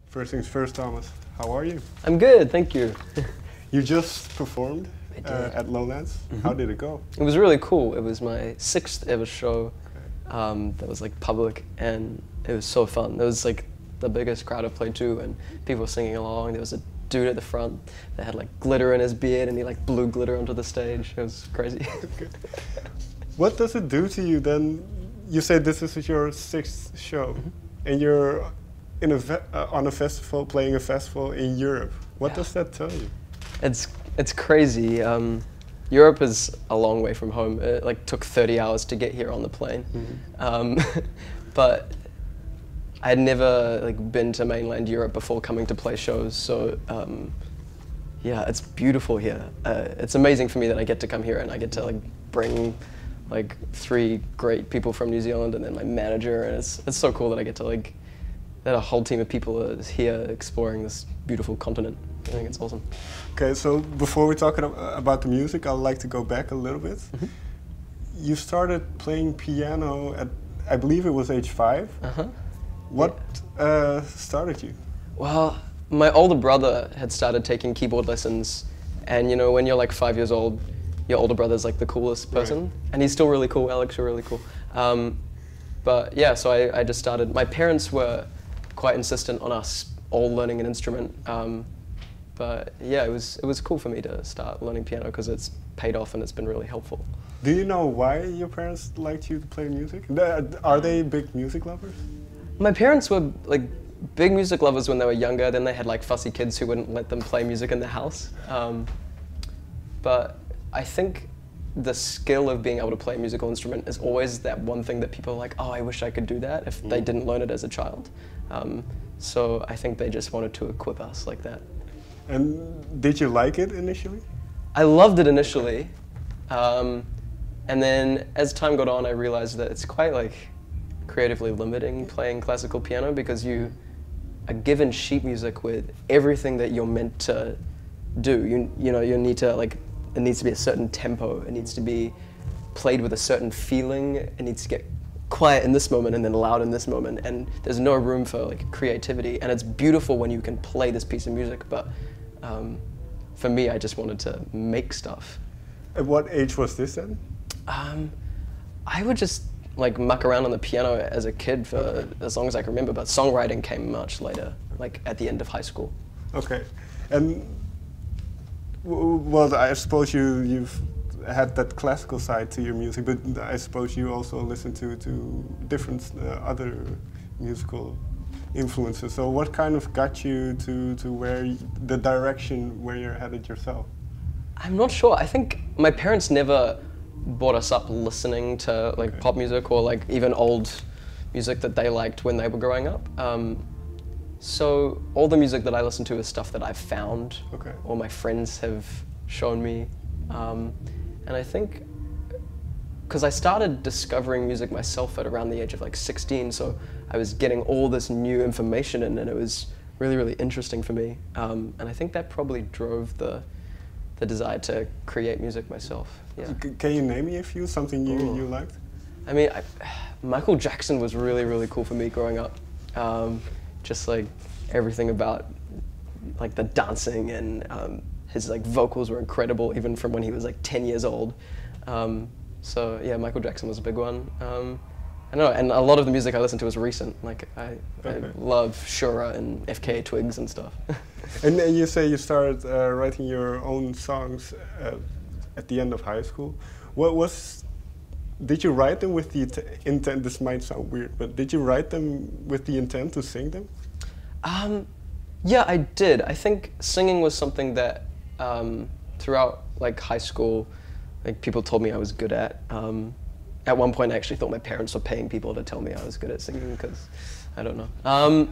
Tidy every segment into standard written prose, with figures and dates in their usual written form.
First things first, Thomas. How are you? I'm good, thank you. You just performed at Lowlands. How did it go? It was really cool. It was my 6th ever show that was like public, and it was so fun. It was like the biggest crowd I've played to, and people were singing along. There was a dude at the front that had like glitter in his beard, and he like blew glitter onto the stage. It was crazy. What does it do to you then? You said this is your 6th show, and you're in on a festival, playing a festival in Europe. What does that tell you? It's crazy. Europe is a long way from home. It like took 30 hours to get here on the plane, but I'd never like been to mainland Europe before coming to play shows. So yeah, it's beautiful here. It's amazing for me that I get to come here and I get to like bring like 3 great people from New Zealand and then my manager, and it's so cool that I get to like that a whole team of people is here exploring this beautiful continent. I think it's awesome. Okay, so before we talk about the music, I'd like to go back a little bit. You started playing piano at, I believe it was age 5. What started you? Well, my older brother had started taking keyboard lessons, and you know, when you're like 5 years old, your older brother's like the coolest person, right. And he's still really cool. Alex, you're really cool. But yeah, so I just started. My parents were quite insistent on us all learning an instrument. But yeah, it was cool for me to start learning piano because it's paid off and it's been really helpful. Do you know why your parents liked you to play music? Are they big music lovers? My parents were like big music lovers when they were younger. Then they had like fussy kids who wouldn't let them play music in the house. But I think the skill of being able to play a musical instrument is always that one thing that people are like, oh, I wish I could do that if they didn't learn it as a child. So I think they just wanted to equip us like that. And did you like it initially? I loved it initially. And then as time got on, I realized that it's quite like creatively limiting playing classical piano because you are given sheet music with everything that you're meant to do. You know, you need to like, it needs to be a certain tempo. It needs to be played with a certain feeling. It needs to get quiet in this moment and then loud in this moment. And there's no room for like creativity. And it's beautiful when you can play this piece of music, but for me, I just wanted to make stuff. At what age was this then? I would just like muck around on the piano as a kid for as long as I can remember, but songwriting came much later, like at the end of high school. Okay, and well, I suppose you've had that classical side to your music, but I suppose you also listen to different other musical influences. So what kind of got you to where the direction where you're headed yourself? I'm not sure. I think my parents never brought us up listening to like pop music or like even old music that they liked when they were growing up. So all the music that I listen to is stuff that I've found or my friends have shown me. And I think because I started discovering music myself at around the age of like 16, so I was getting all this new information in, and it was really, really interesting for me. And I think that probably drove the desire to create music myself. Yeah. Can you name me a few, something you liked? I mean, Michael Jackson was really, really cool for me growing up. Just like everything about like the dancing and his like vocals were incredible even from when he was like 10 years old. So yeah, Michael Jackson was a big one. I know, and a lot of the music I listen to is recent. Like I love Shura and FKA Twigs and stuff. And you say you started writing your own songs at the end of high school. Did you write them with the intent? This might sound weird, but did you write them with the intent to sing them? Yeah, I did. I think singing was something that throughout like high school, like people told me I was good at. At one point, I actually thought my parents were paying people to tell me I was good at singing because I don't know.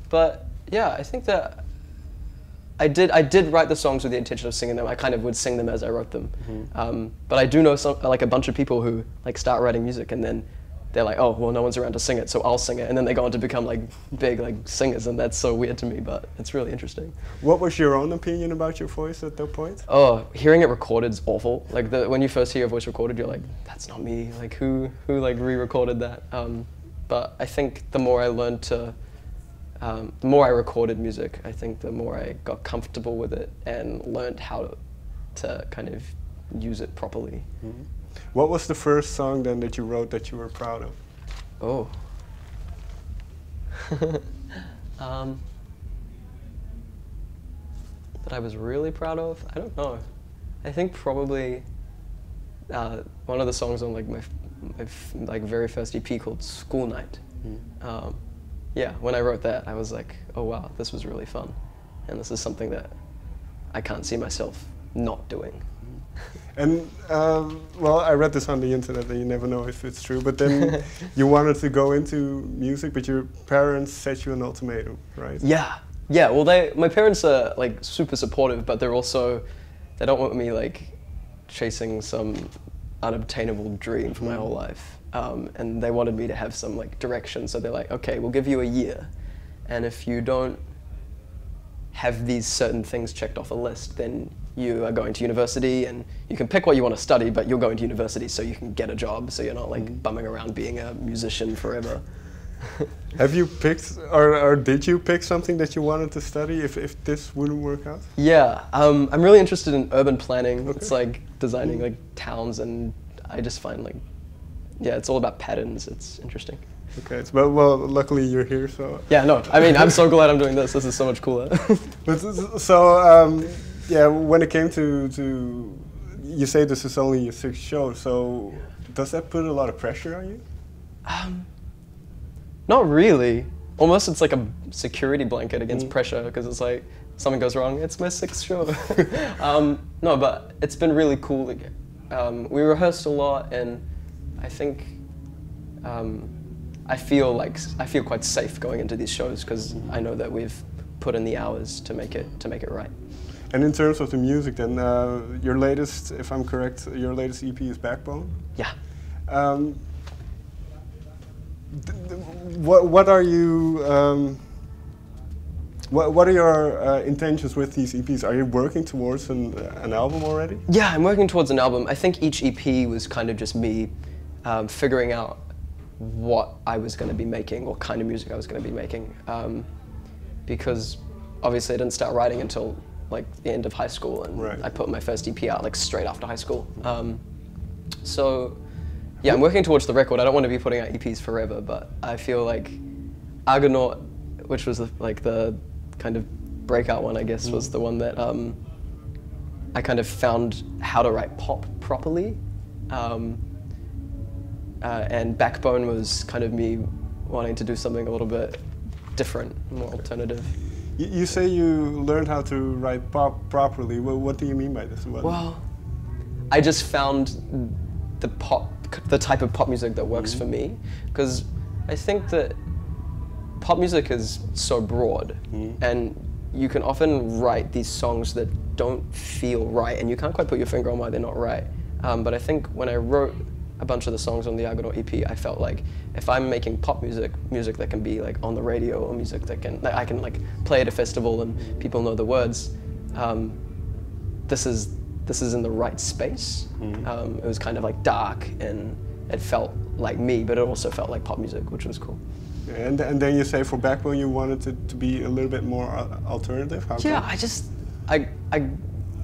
But yeah, I think that I did write the songs with the intention of singing them. I kind of would sing them as I wrote them. But I do know like a bunch of people who like start writing music and then they're like, oh, well, no one's around to sing it, so I'll sing it. And then they go on to become like big like singers, and that's so weird to me, but it's really interesting. What was your own opinion about your voice at that point? Oh, hearing it recorded is awful. Like when you first hear your voice recorded, you're like, that's not me. Like who like re-recorded that? But I think the more I learned to the more I recorded music, I think the more I got comfortable with it and learned how to kind of use it properly. Mm-hmm. What was the first song then that you wrote that you were proud of? Oh. That I was really proud of? I don't know. I think probably one of the songs on like my like very first EP called School Night. Mm. Yeah, when I wrote that, I was like, oh wow, this was really fun, and this is something that I can't see myself not doing. And well, I read this on the internet, and you never know if it's true. But then you wanted to go into music, but your parents set you an ultimatum, right? Yeah, yeah. Well, my parents are like super supportive, but they don't want me like chasing some unobtainable dream for my whole life. And they wanted me to have some like direction. So they're like, okay, we'll give you a year, and if you don't have these certain things checked off a list, then you are going to university, and you can pick what you want to study, but you're going to university so you can get a job, so you're not like bumming around being a musician forever. Have you picked, or did you pick something that you wanted to study if this wouldn't work out? Yeah, I'm really interested in urban planning. Okay. It's like designing like towns, and I just find like, yeah, it's all about patterns. It's interesting. Okay, well, luckily you're here, so. Yeah, no, I mean, I'm so glad I'm doing this. This is so much cooler. But so, yeah, when it came to, you say this is only your 6th show, so does that put a lot of pressure on you? Not really. Almost it's like a security blanket against pressure, because it's like, something goes wrong, it's my 6th show. No, but it's been really cool. We rehearsed a lot, and I think I feel quite safe going into these shows, because I know that we've put in the hours to make it right. And in terms of the music, then your latest, if I'm correct, your latest EP is Backbone. Yeah. What are you? What are your intentions with these EPs? Are you working towards an album already? Yeah, I'm working towards an album. I think each EP was kind of just me figuring out what I was going to be making, what kind of music I was going to be making, because obviously I didn't start writing until like the end of high school, and I put my first EP out like straight after high school. So yeah, I'm working towards the record. I don't want to be putting out EPs forever, but I feel like Argonaut, which was like the kind of breakout one, I guess, was the one that I kind of found how to write pop properly. And Backbone was kind of me wanting to do something a little bit different, more alternative. You say you learned how to write pop properly. Well, what do you mean by this? Well, I just found the type of pop music that works for me, because I think that pop music is so broad, and you can often write these songs that don't feel right, and you can't quite put your finger on why they're not right. But I think when I wrote a bunch of the songs on the Argonaut EP, I felt like if I'm making pop music that can be like on the radio, or music that I can like play at a festival and people know the words, this is in the right space. It was kind of like dark, and it felt like me, but it also felt like pop music, which was cool. And then you say for Backbone you wanted it to be a little bit more alternative? How yeah, come? I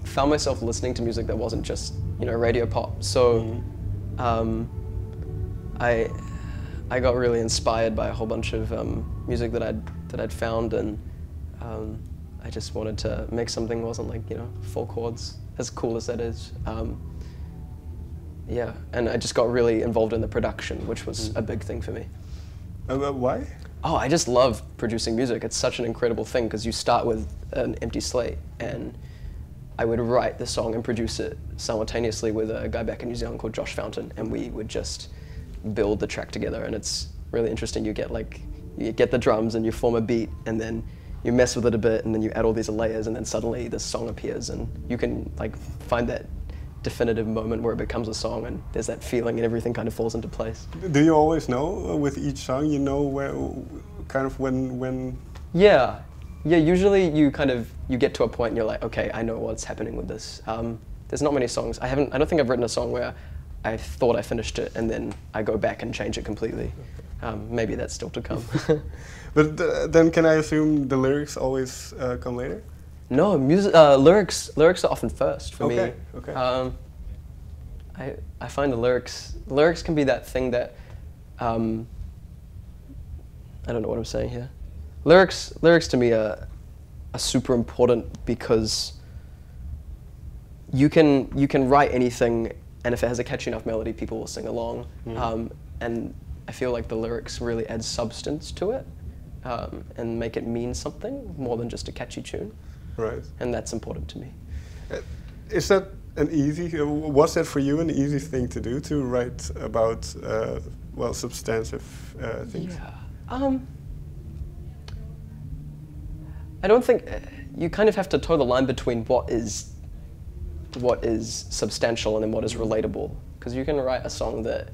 found myself listening to music that wasn't just, you know, radio pop. So I got really inspired by a whole bunch of music that I'd found, and I just wanted to make something that wasn't like, you know, 4 chords, as cool as that is. Yeah, and I just got really involved in the production, which was a big thing for me. Why? Oh, I just love producing music. It's such an incredible thing, because you start with an empty slate, and I would write the song and produce it simultaneously with a guy back in New Zealand called Josh Fountain, and we would just build the track together. And it's really interesting. You get the drums and you form a beat, and then you mess with it a bit, and then you add all these layers, and then suddenly this song appears, and you can like find that definitive moment where it becomes a song, and there's that feeling, and everything kind of falls into place. Do you always know with each song, you know where, kind of when? Yeah. Yeah, usually you get to a point and you're like, okay, I know what's happening with this. There's not many songs. I don't think I've written a song where I thought I finished it and then I go back and change it completely. Maybe that's still to come. But then can I assume the lyrics always come later? No, lyrics are often first for me. Okay. I find the lyrics can be that thing that I don't know what I'm saying here. Lyrics to me are super important because you can write anything, and if it has a catchy enough melody, people will sing along. And I feel like the lyrics really add substance to it and make it mean something more than just a catchy tune. Right. And that's important to me. Is that was that for you an easy thing to do, to write about, well, substantive things? Yeah. I don't think, you kind of have to toe the line between what is substantial and then what is relatable. Because you can write a song that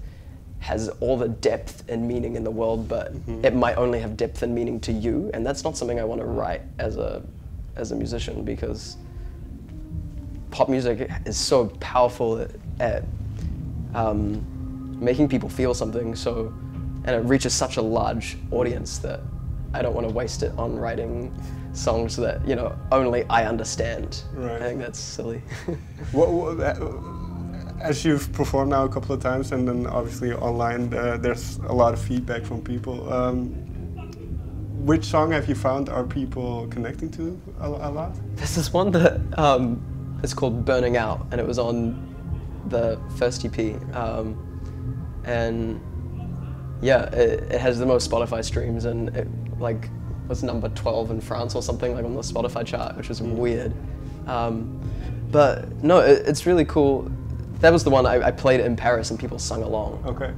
has all the depth and meaning in the world, but it might only have depth and meaning to you, and that's not something I want to write as a musician, because pop music is so powerful at making people feel something, and it reaches such a large audience that I don't want to waste it on writing songs that only I understand. Right. I think that's silly. As you've performed now a couple of times, and then obviously online, there's a lot of feedback from people. Which song have you found are people connecting to a lot? There's this one that it's called Burning Out, and it was on the first EP. And yeah, it has the most Spotify streams, and it was number 12 in France or something, on the Spotify chart, which was weird. But no, it's really cool. That was the one I played in Paris and people sung along. Okay.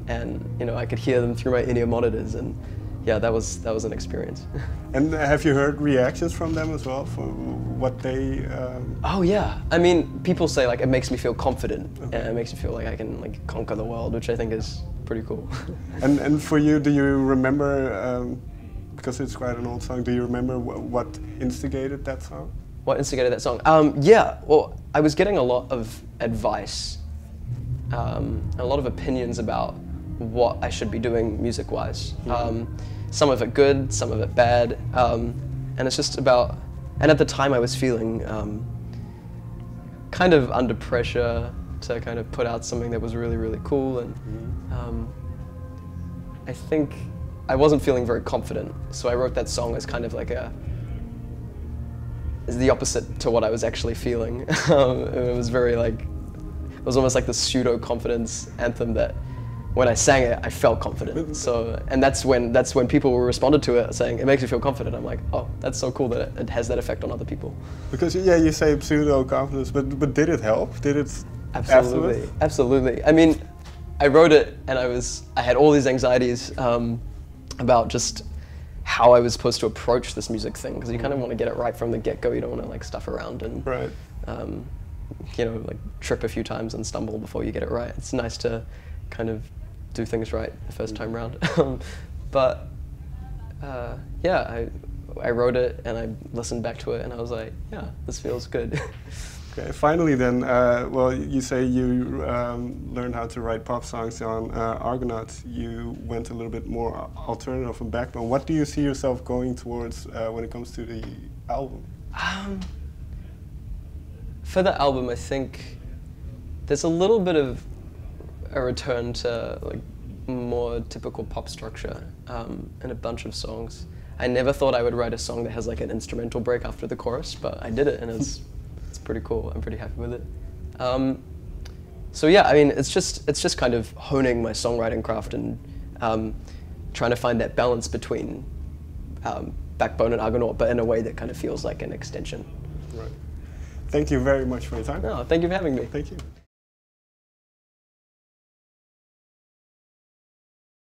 And I could hear them through my in-ear monitors, and yeah, that was an experience. And have you heard reactions from them as well for what they? Oh yeah, I mean, people say it makes me feel confident, and it makes me feel like I can conquer the world, which I think is pretty cool. And for you, do you remember? Because it's quite an old song. Do you remember what instigated that song? What instigated that song? Yeah, well, I was getting a lot of advice, a lot of opinions about what I should be doing music-wise. Some of it good, some of it bad, and it's just about, and at the time I was feeling kind of under pressure to kind of put out something that was really, really cool, and I think I wasn't feeling very confident, so I wrote that song as kind of as the opposite to what I was actually feeling. It was very it was almost like the pseudo-confidence anthem that when I sang it, I felt confident. So, and that's when people responded to it saying, it makes you feel confident. I'm like, oh, that's so cool that it has that effect on other people. Because yeah, you say pseudo-confidence, but did it help? Did it? Absolutely, absolutely. I mean, I wrote it and I had all these anxieties about just how I was supposed to approach this music thing, because you kind of want to get it right from the get-go. You don't want to stuff around and right. Trip a few times and stumble before you get it right. It's nice to kind of do things right the first time round. But yeah, I wrote it and I listened back to it and I was like, yeah, this feels good. Okay, finally then, well, you say you learned how to write pop songs on Argonaut. You went a little bit more alternative and backbone. What do you see yourself going towards when it comes to the album? For the album, I think there's a little bit of a return to more typical pop structure in a bunch of songs. I never thought I would write a song that has an instrumental break after the chorus, but I did it, and it's pretty cool. I'm pretty happy with it. So yeah, I mean, it's just kind of honing my songwriting craft and trying to find that balance between Backbone and Argonaut, but in a way that kind of feels like an extension. Right. Thank you very much for your time. No, thank you for having me. Thank you.